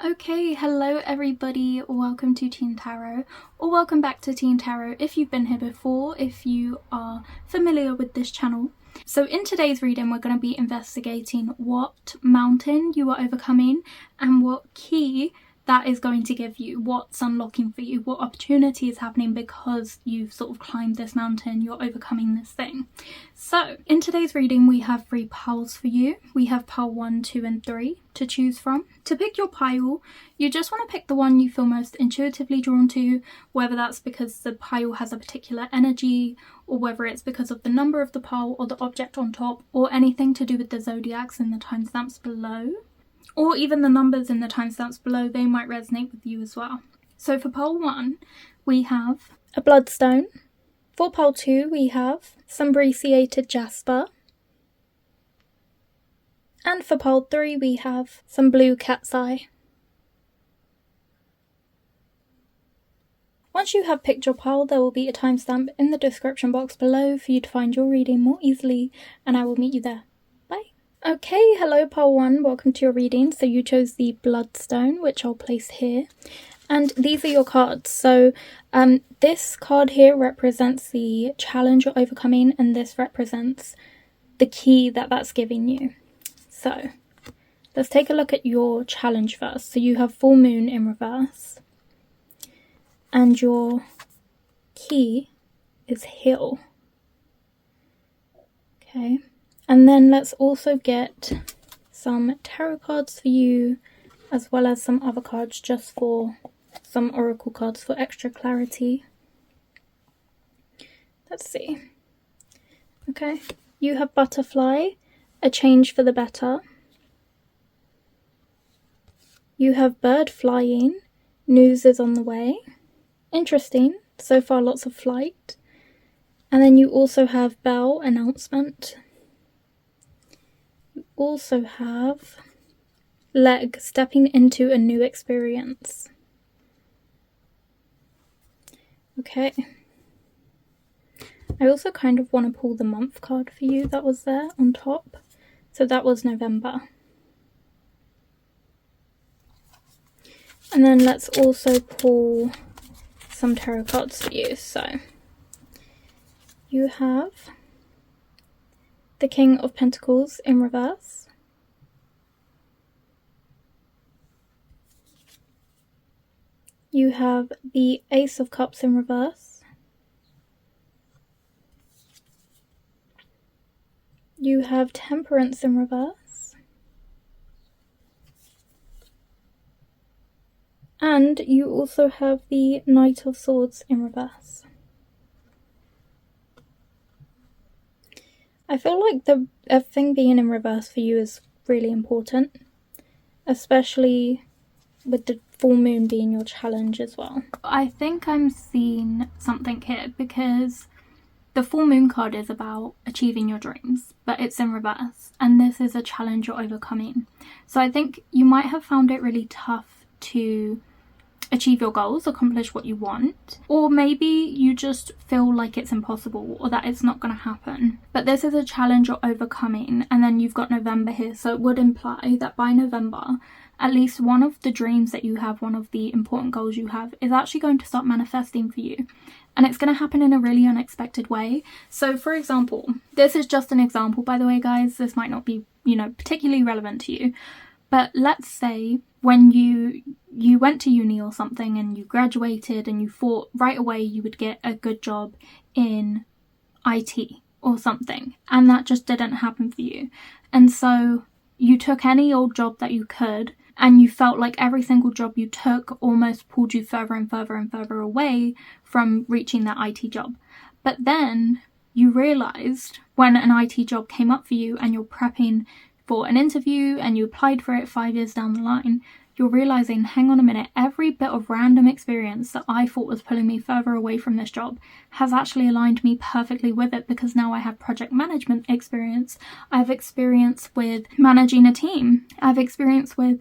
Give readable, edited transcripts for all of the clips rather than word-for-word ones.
Okay, hello everybody, welcome to TìandTarot, or welcome back to TìandTarot if you've been here before, if you are familiar with this channel. So in today's reading we're going to be investigating what mountain you are overcoming and what key that is going to give you, what's unlocking for you, what opportunity is happening because you've sort of climbed this mountain, you're overcoming this thing. So in today's reading we have 3 piles for you. We have pile 1, 2 and 3 to choose from. To pick your pile, you just want to pick the one you feel most intuitively drawn to, whether that's because the pile has a particular energy or whether it's because of the number of the pile or the object on top or anything to do with the zodiacs and the timestamps below. Or even the numbers in the timestamps below, they might resonate with you as well. So for pile 1, we have a bloodstone. For pile 2, we have some Brecciated Jasper. And for pile 3, we have some blue cat's eye. Once you have picked your pile, there will be a timestamp in the description box below for you to find your reading more easily, and I will meet you there. Okay, hello pile 1, welcome to your reading. So you chose the bloodstone, which I'll place here. And these are your cards. So this card here represents the challenge you're overcoming, and this represents the key that's giving you. So let's take a look at your challenge first. So you have full moon in reverse. And your key is heal. Okay. And then let's also get some tarot cards for you, as well as some other cards just for some oracle cards for extra clarity. Let's see. Okay, you have butterfly, a change for the better. You have bird flying, news is on the way. Interesting, so far lots of flight. And then you also have bell, announcement. Also have leg, stepping into a new experience. Okay. I also kind of want to pull the month card for you that was there on top. So that was November. And then let's also pull some tarot cards for you. So you have the King of Pentacles in reverse. You have the Ace of Cups in reverse. You have Temperance in reverse. And you also have the Knight of Swords in reverse. I feel like the thing being in reverse for you is really important, especially with the full moon being your challenge as well. I think I'm seeing something here because the full moon card is about achieving your dreams, but it's in reverse, and this is a challenge you're overcoming. So I think you might have found it really tough to achieve your goals, accomplish what you want, or maybe you just feel like it's impossible or that it's not going to happen. But this is a challenge you're overcoming, and then you've got November here, so it would imply that by November at least one of the dreams that you have, one of the important goals you have, is actually going to start manifesting for you, and it's going to happen in a really unexpected way. So for example, this is just an example, by the way guys, this might not be, particularly relevant to you, but let's say when you went to uni or something and you graduated and you thought right away you would get a good job in IT or something, and that just didn't happen for you. And so you took any old job that you could, and you felt like every single job you took almost pulled you further and further and further away from reaching that IT job. But then you realised when an IT job came up for you and you're prepping for an interview and you applied for it 5 years down the line, you're realising, hang on a minute, every bit of random experience that I thought was pulling me further away from this job has actually aligned me perfectly with it, because now I have project management experience, I have experience with managing a team, I have experience with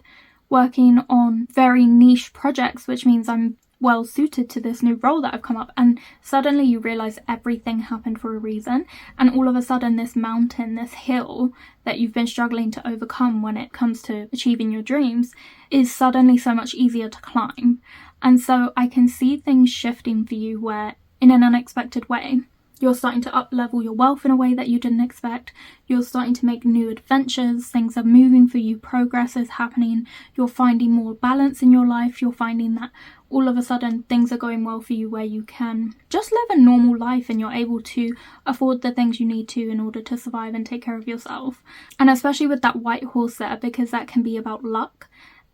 working on very niche projects, which means I'm well suited to this new role that I've come up. And suddenly you realize everything happened for a reason, and all of a sudden this mountain, this hill that you've been struggling to overcome when it comes to achieving your dreams, is suddenly so much easier to climb. And so I can see things shifting for you where, in an unexpected way, you're starting to up-level your wealth in a way that you didn't expect. You're starting to make new adventures. Things are moving for you. Progress is happening. You're finding more balance in your life. You're finding that all of a sudden things are going well for you, where you can just live a normal life and you're able to afford the things you need to in order to survive and take care of yourself. And especially with that white horse there, because that can be about luck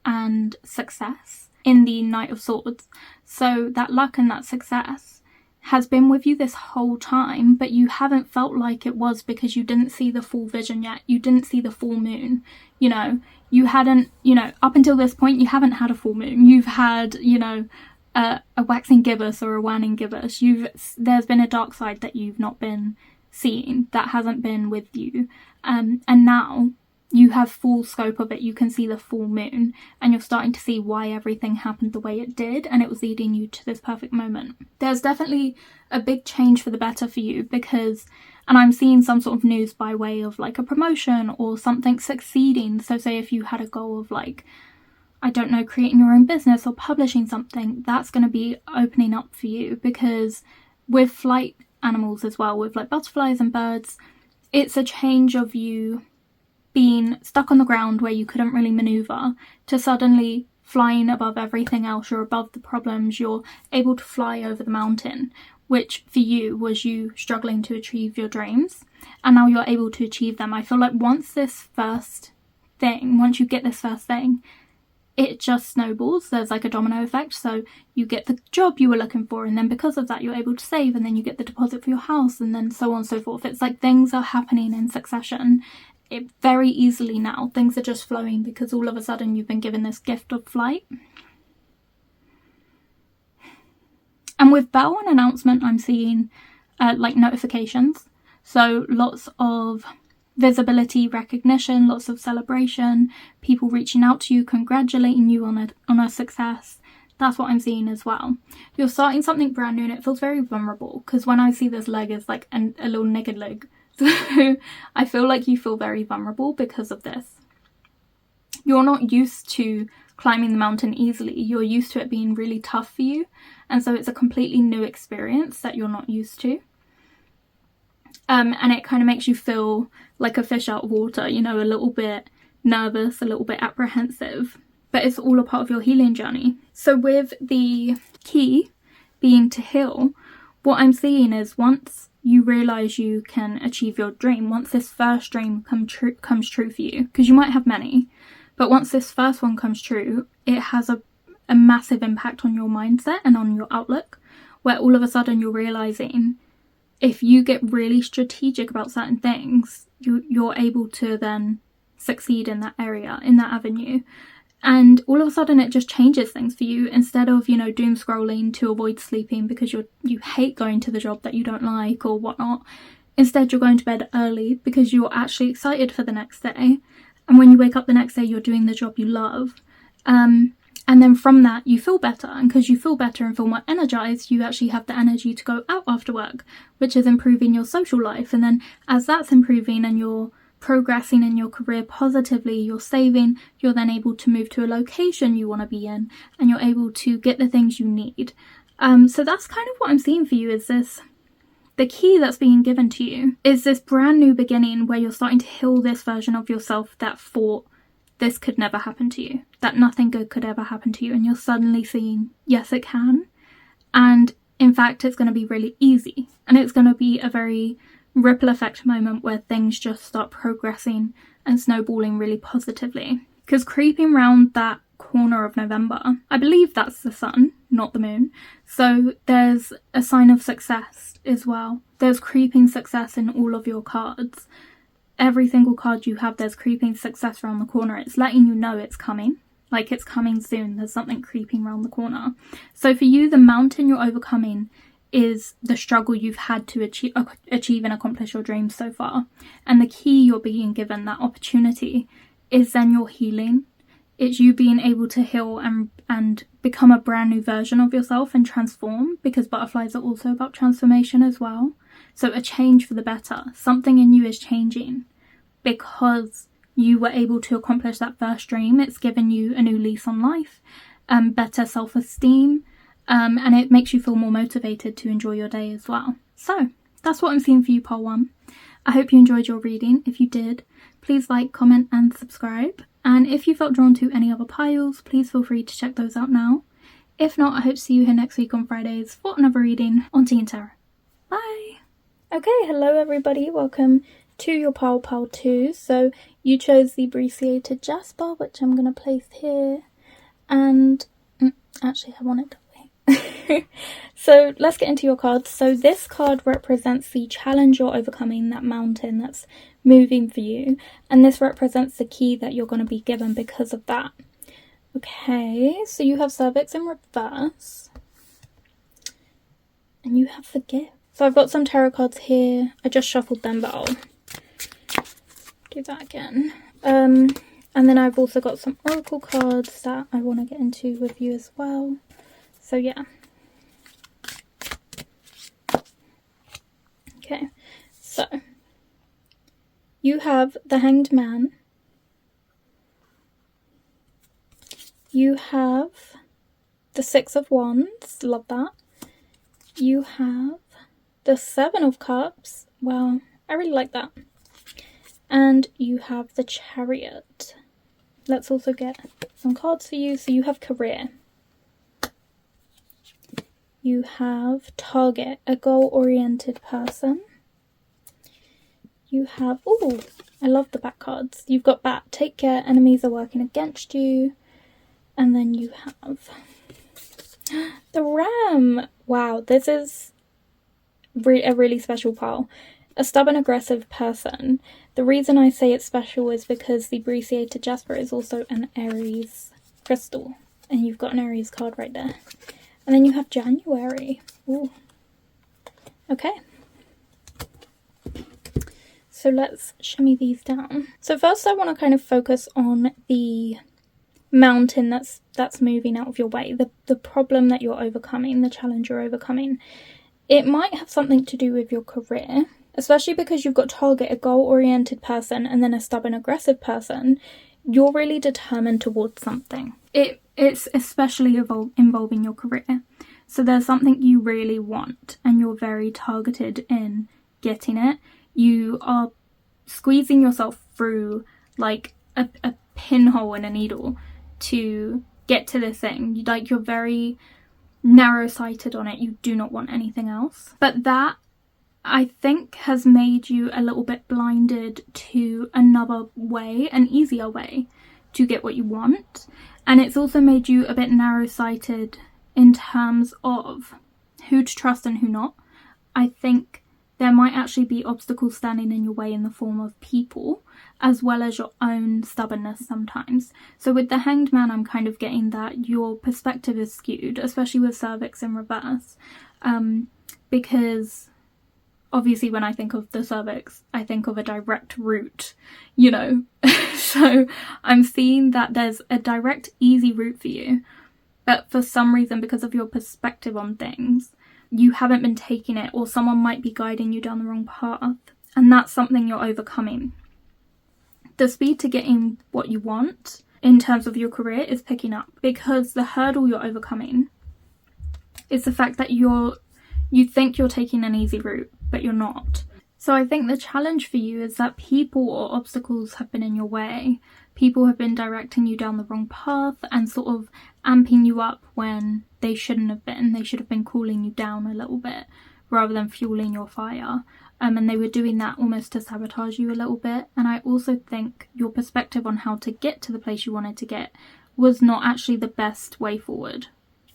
and success in the Knight of Swords. So that luck and that success has been with you this whole time, but you haven't felt like it was because you didn't see the full vision yet. You didn't see the full moon. You know, you hadn't, you know, up until this point, you haven't had a full moon. You've had, you know, a waxing gibbous or a waning gibbous. There's been a dark side that you've not been seeing, that hasn't been with you. And now you have full scope of it. You can see the full moon, and you're starting to see why everything happened the way it did, and it was leading you to this perfect moment. There's definitely a big change for the better for you, because, and I'm seeing some sort of news by way of like a promotion or something succeeding. So say if you had a goal of like, I don't know, creating your own business or publishing something, that's going to be opening up for you, because with flight animals as well, with like butterflies and birds, it's a change of you being stuck on the ground where you couldn't really maneuver to suddenly flying above everything else. You're above the problems, you're able to fly over the mountain, which for you was you struggling to achieve your dreams, and now you're able to achieve them. I feel like once you get this first thing, it just snowballs. There's like a domino effect. So you get the job you were looking for, and then because of that you're able to save, and then you get the deposit for your house, and then so on and so forth. It's like things are happening in succession. It very easily now. Things are just flowing because all of a sudden you've been given this gift of flight. And with bell and announcement, I'm seeing like notifications. So lots of visibility, recognition, lots of celebration, people reaching out to you, congratulating you on a success. That's what I'm seeing as well. You're starting something brand new, and it feels very vulnerable, because when I see this leg, it's like a little naked leg. So I feel like you feel very vulnerable because of this. You're not used to climbing the mountain easily. You're used to it being really tough for you. And so it's a completely new experience that you're not used to. And it kind of makes you feel like a fish out of water, you know, a little bit nervous, a little bit apprehensive. But it's all a part of your healing journey. So with the key being to heal, what I'm seeing is once you realise you can achieve your dream, once this first dream comes true for you, because you might have many, but once this first one comes true, it has a massive impact on your mindset and on your outlook, where all of a sudden you're realising if you get really strategic about certain things, you're able to then succeed in that area, in that avenue. And all of a sudden it just changes things for you. Instead of, you know, doom scrolling to avoid sleeping because you hate going to the job that you don't like or whatnot. Instead you're going to bed early because you're actually excited for the next day. And when you wake up the next day, you're doing the job you love. And then from that you feel better. And because you feel better and feel more energized, you actually have the energy to go out after work, which is improving your social life. And then as that's improving and you're progressing in your career positively, you're saving, you're then able to move to a location you want to be in, and you're able to get the things you need. So that's kind of what I'm seeing for you, is this, the key that's being given to you is this brand new beginning where you're starting to heal this version of yourself that thought this could never happen to you, that nothing good could ever happen to you, and you're suddenly seeing, yes it can, and in fact it's going to be really easy, and it's going to be a very ripple effect moment where things just start progressing and snowballing really positively. Because creeping round that corner of November, I believe that's the sun, not the moon, so there's a sign of success as well. There's creeping success in all of your cards. Every single card you have, there's creeping success around the corner. It's letting you know it's coming, like it's coming soon. There's something creeping around the corner. So for you, the mountain you're overcoming is the struggle you've had to achieve and accomplish your dreams so far. And the key you're being given, that opportunity, is then your healing. It's you being able to heal and become a brand new version of yourself and transform, because butterflies are also about transformation as well. So a change for the better. Something in you is changing because you were able to accomplish that first dream. It's given you a new lease on life, better self-esteem, and it makes you feel more motivated to enjoy your day as well. So that's what I'm seeing for you, pile 1. I hope you enjoyed your reading. If you did, please like, comment and subscribe. And if you felt drawn to any other piles, please feel free to check those out now. If not, I hope to see you here next week on Fridays for another reading on TìandTarot. Bye! Okay, hello everybody, welcome to your pile 2. So you chose the Brecciated Jasper, which I'm going to place here. And actually I want it that way. So let's get into your cards. So this card represents the challenge you're overcoming, that mountain that's moving for you, and this represents the key that you're going to be given because of that. Okay, so you have cervix in reverse and you have forgive. So I've got some tarot cards here. I just shuffled them, but I'll do that again. And then I've also got some oracle cards that I want to get into with you as well. So yeah. Okay, so you have the Hanged Man, you have the Six of Wands, love that, you have the Seven of Cups, wow, I really like that, and you have the Chariot. Let's also get some cards for you. So you have career, you have target, a goal-oriented person. You have, oh, I love the back cards. You've got bat, take care, enemies are working against you. And then you have the ram. Wow, this is a really special pile. A stubborn, aggressive person. The reason I say it's special is because the Brecciated Jasper is also an Aries crystal. And you've got an Aries card right there. And then you have January. Ooh. Okay. So let's shimmy these down. So first I want to kind of focus on the mountain that's moving out of your way. The problem that you're overcoming, the challenge you're overcoming. It might have something to do with your career, especially because you've got target, a goal-oriented person, and then a stubborn, aggressive person. You're really determined towards something. It's especially involving your career. So there's something you really want and you're very targeted in getting it. You are squeezing yourself through like a pinhole in a needle to get to this thing. You're very narrow-sighted on it. You do not want anything else. But that, I think, has made you a little bit blinded to another way, an easier way to get what you want. And it's also made you a bit narrow-sighted in terms of who to trust and who not. I think there might actually be obstacles standing in your way in the form of people, as well as your own stubbornness sometimes. So with the Hanged Man, I'm kind of getting that your perspective is skewed, especially with cervix in reverse. Because obviously when I think of the cervix, I think of a direct route, you know. So I'm seeing that there's a direct, easy route for you. But for some reason, because of your perspective on things, you haven't been taking it, or someone might be guiding you down the wrong path. And that's something you're overcoming. The speed to getting what you want in terms of your career is picking up, because the hurdle you're overcoming is the fact that you think you're taking an easy route, but you're not. So I think the challenge for you is that people or obstacles have been in your way. People have been directing you down the wrong path and sort of amping you up when they shouldn't have been. They should have been cooling you down a little bit rather than fueling your fire. And they were doing that almost to sabotage you a little bit. And I also think your perspective on how to get to the place you wanted to get was not actually the best way forward.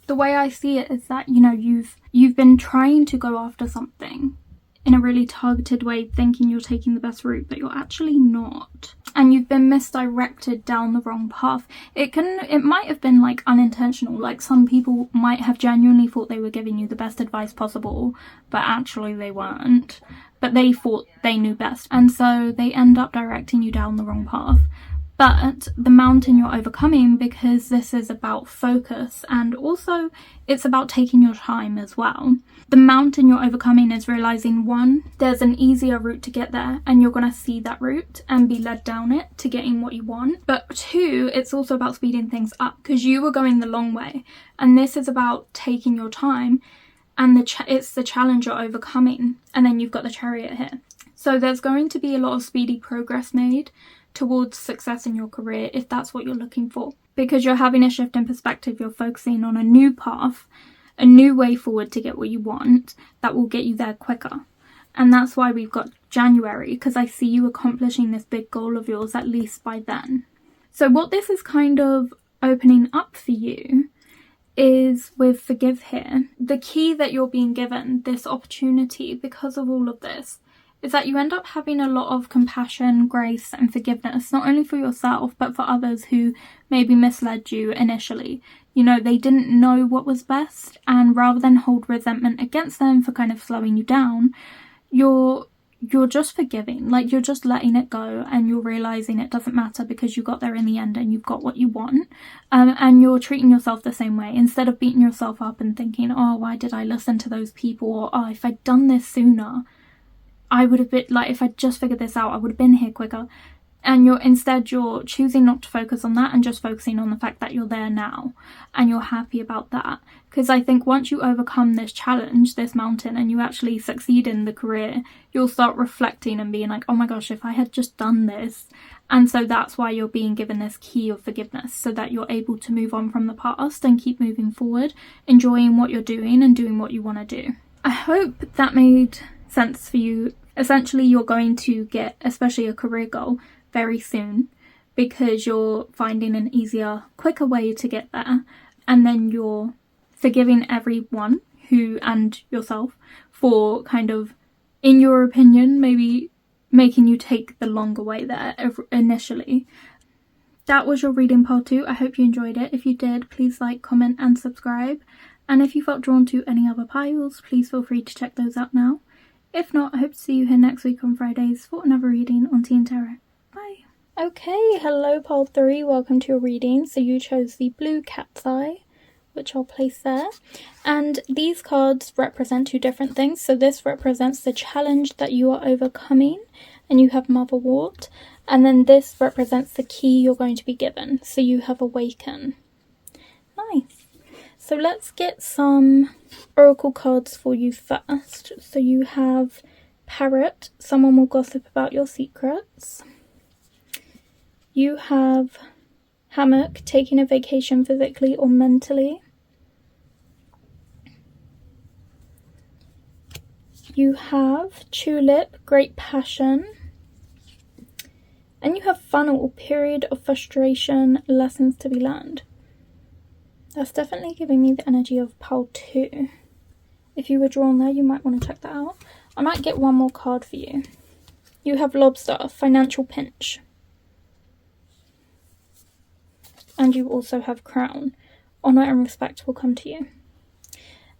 The way I see it is that, you know, you've been trying to go after something in a really targeted way, thinking you're taking the best route, but you're actually not. And you've been misdirected down the wrong path. It might have been like unintentional, like some people might have genuinely thought they were giving you the best advice possible, but actually they weren't. But they thought they knew best, and so they end up directing you down the wrong path. But the mountain you're overcoming, because this is about focus and also it's about taking your time as well. The mountain you're overcoming is realizing, one, there's an easier route to get there and you're going to see that route and be led down it to getting what you want. But two, it's also about speeding things up because you were going the long way and this is about taking your time, and it's the challenge you're overcoming. And then you've got the Chariot here. So there's going to be a lot of speedy progress made towards success in your career if that's what you're looking for, because you're having a shift in perspective. You're focusing on a new path, a new way forward to get what you want that will get you there quicker. And that's why we've got January, because I see you accomplishing this big goal of yours at least by then. So what this is kind of opening up for you is with forgive here. The key that you're being given, this opportunity because of all of this, is that you end up having a lot of compassion, grace and forgiveness, not only for yourself, but for others who maybe misled you initially. You know, they didn't know what was best, and rather than hold resentment against them for kind of slowing you down, you're just forgiving. Like, you're just letting it go and you're realising it doesn't matter because you got there in the end and you've got what you want. And you're treating yourself the same way. Instead of beating yourself up and thinking, oh, why did I listen to those people? Or, oh, if I'd done this sooner, I would have been, like, if I just figured this out, I would have been here quicker. And you're choosing not to focus on that and just focusing on the fact that you're there now and you're happy about that. Because I think once you overcome this challenge, this mountain, and you actually succeed in the career, you'll start reflecting and being like, oh my gosh, if I had just done this. And so that's why you're being given this key of forgiveness, so that you're able to move on from the past and keep moving forward, enjoying what you're doing and doing what you want to do. I hope that made sense for you. Essentially, you're going to get, especially a career goal, very soon, because you're finding an easier, quicker way to get there, and then you're forgiving everyone who, and yourself, for kind of, in your opinion, maybe making you take the longer way there initially. That was your reading part 2. I hope you enjoyed it. If you did, please like, comment and subscribe, and if you felt drawn to any other piles, please feel free to check those out now. If not, I hope to see you here next week on Fridays for another reading on TìandTarot. Bye. Okay, hello pile 3, welcome to your reading. So you chose the blue cat's eye, which I'll place there. And these cards represent 2 different things. So this represents the challenge that you are overcoming, and you have Motherwort. And then this represents the key you're going to be given. So you have Awaken. Nice. So let's get some oracle cards for you first. So you have Parrot, someone will gossip about your secrets. You have Hammock, taking a vacation physically or mentally. You have Tulip, great passion. And you have Funnel, period of frustration, lessons to be learned. That's definitely giving me the energy of pile 2. If you were drawn there, you might want to check that out. I might get one more card for you. You have Lobster, financial pinch. And you also have Crown, honour and respect will come to you.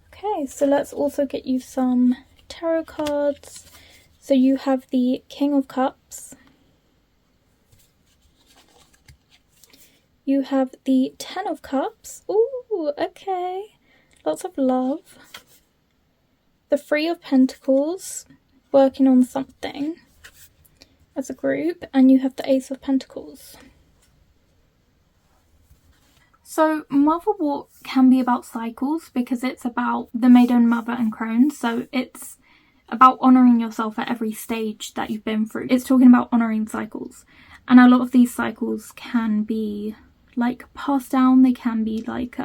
Okay, so let's also get you some tarot cards. So you have the King of Cups. You have the 10 of Cups. Ooh, okay. Lots of love. The 3 of Pentacles, working on something as a group. And you have the Ace of Pentacles. So Motherwort can be about cycles because it's about the maiden, mother and crone. So it's about honouring yourself at every stage that you've been through. It's talking about honouring cycles. And a lot of these cycles can be like passed down, they can be like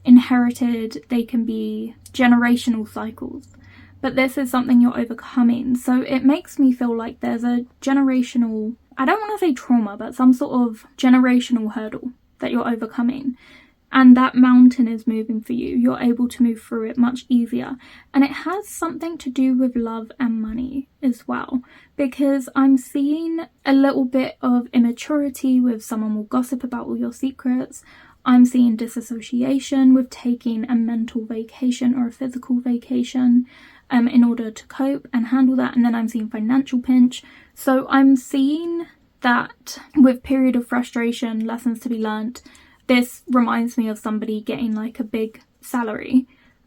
inherited, they can be generational cycles. But this is something you're overcoming. So it makes me feel like there's a generational, I don't want to say trauma, but some sort of generational hurdle that you're overcoming. And that mountain is moving for you. You're able to move through it much easier. And it has something to do with love and money as well. Because I'm seeing a little bit of immaturity with someone will gossip about all your secrets. I'm seeing disassociation with taking a mental vacation or a physical vacation in order to cope and handle that. And then I'm seeing financial pinch. So I'm seeing that with period of frustration, lessons to be learnt, this reminds me of somebody getting like a big salary,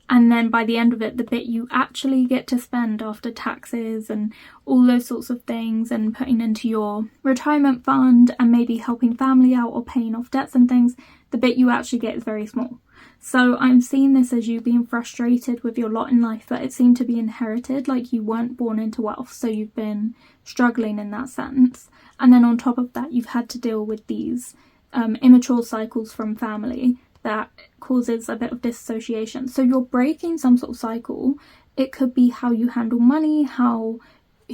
and then by the end of it, the bit you actually get to spend after taxes and all those sorts of things and putting into your retirement fund and maybe helping family out or paying off debts and things, the bit you actually get is very small. So I'm seeing this as you being frustrated with your lot in life, that it seemed to be inherited, like you weren't born into wealth, so you've been struggling in that sense. And then on top of that, you've had to deal with these immature cycles from family that causes a bit of dissociation. So you're breaking some sort of cycle. It could be how you handle money, who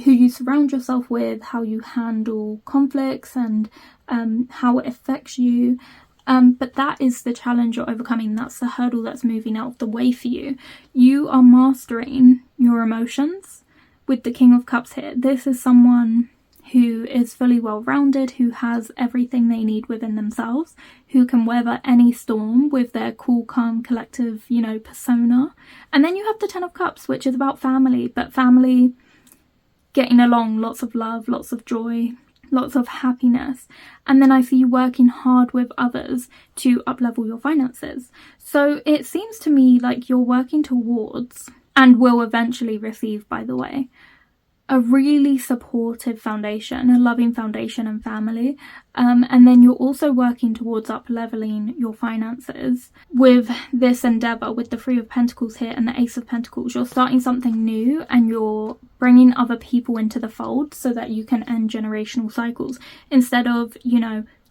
you surround yourself with, how you handle conflicts, and how it affects you. But that is the challenge you're overcoming. That's the hurdle that's moving out of the way for you. You are mastering your emotions with the King of Cups here. This is someone who is fully well-rounded, who has everything they need within themselves, who can weather any storm with their cool, calm, collective, persona. And then you have the Ten of Cups, which is about family, but family getting along, lots of love, lots of joy, lots of happiness. And then I see you working hard with others to up-level your finances. So it seems to me like you're working towards, and will eventually receive, by the way, a really supportive foundation, a loving foundation and family. And then you're also working towards up-leveling your finances with this endeavour, with the Three of Pentacles here and the Ace of Pentacles. You're starting something new and you're bringing other people into the fold so that you can end generational cycles. Instead of,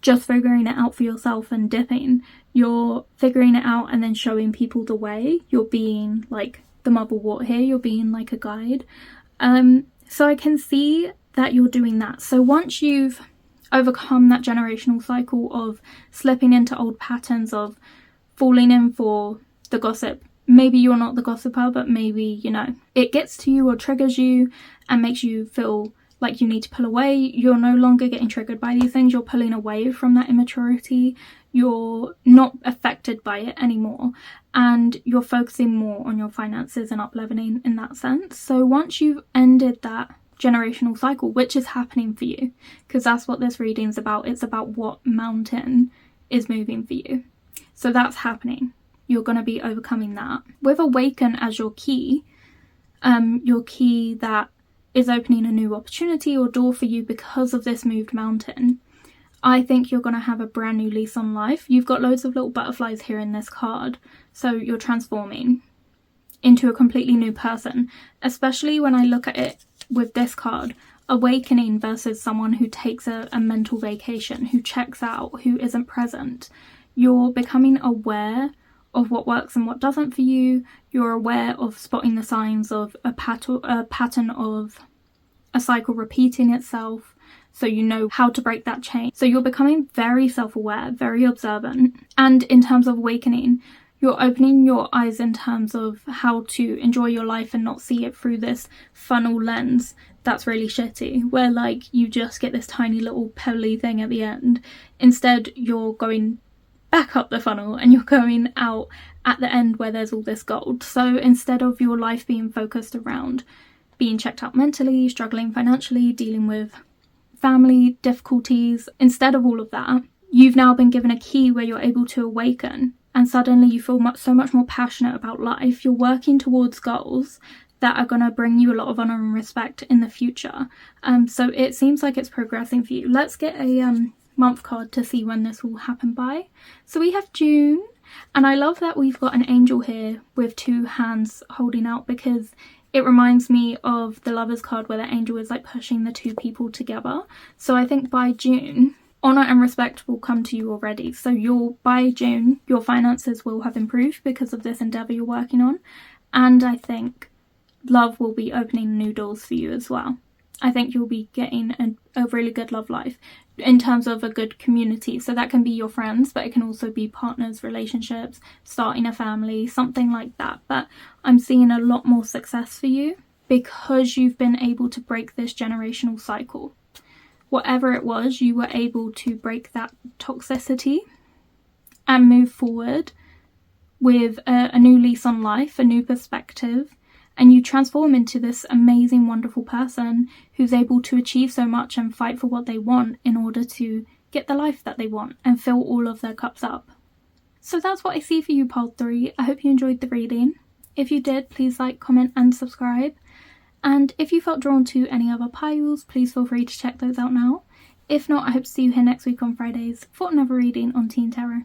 just figuring it out for yourself and dipping, you're figuring it out and then showing people the way. You're being like the motherwort here. You're being like a guide. So I can see that you're doing that. So once you've overcome that generational cycle of slipping into old patterns, of falling in for the gossip, maybe you're not the gossiper, but maybe, it gets to you or triggers you and makes you feel like you need to pull away. You're no longer getting triggered by these things. You're pulling away from that immaturity. You're not affected by it anymore. And you're focusing more on your finances and up-leveling in that sense. So once you've ended that generational cycle, which is happening for you, because that's what this reading's about. It's about what mountain is moving for you. So that's happening. You're going to be overcoming that. With Awaken as your key that is opening a new opportunity or door for you because of this moved mountain, I think you're going to have a brand new lease on life. You've got loads of little butterflies here in this card. So you're transforming into a completely new person, especially when I look at it with this card, awakening versus someone who takes a mental vacation, who checks out, who isn't present. You're becoming aware of what works and what doesn't for you. You're aware of spotting the signs of a pattern of a cycle repeating itself, so you know how to break that chain. So you're becoming very self-aware, very observant. And in terms of awakening, you're opening your eyes in terms of how to enjoy your life and not see it through this funnel lens that's really shitty, where like you just get this tiny little pebbly thing at the end. Instead, you're going back up the funnel and you're going out at the end where there's all this gold. So instead of your life being focused around being checked out mentally, struggling financially, dealing with family difficulties, instead of all of that, you've now been given a key where you're able to awaken, and suddenly you feel so much more passionate about life. You're working towards goals that are going to bring you a lot of honour and respect in the future. So it seems like it's progressing for you. Let's get a month card to see when this will happen by. So we have June, and I love that we've got an angel here with two hands holding out, because it reminds me of the Lovers card where the angel is like pushing the two people together. So I think by June, honour and respect will come to you already. So by June, your finances will have improved because of this endeavour you're working on. And I think love will be opening new doors for you as well. I think you'll be getting a really good love life in terms of a good community. So that can be your friends, but it can also be partners, relationships, starting a family, something like that. But I'm seeing a lot more success for you because you've been able to break this generational cycle. Whatever it was, you were able to break that toxicity and move forward with a new lease on life, a new perspective, and you transform into this amazing, wonderful person who's able to achieve so much and fight for what they want in order to get the life that they want and fill all of their cups up. So that's what I see for you, pile 3. I hope you enjoyed the reading. If you did, please like, comment and subscribe. And if you felt drawn to any other piles, please feel free to check those out now. If not, I hope to see you here next week on Fridays for another reading on TìandTarot.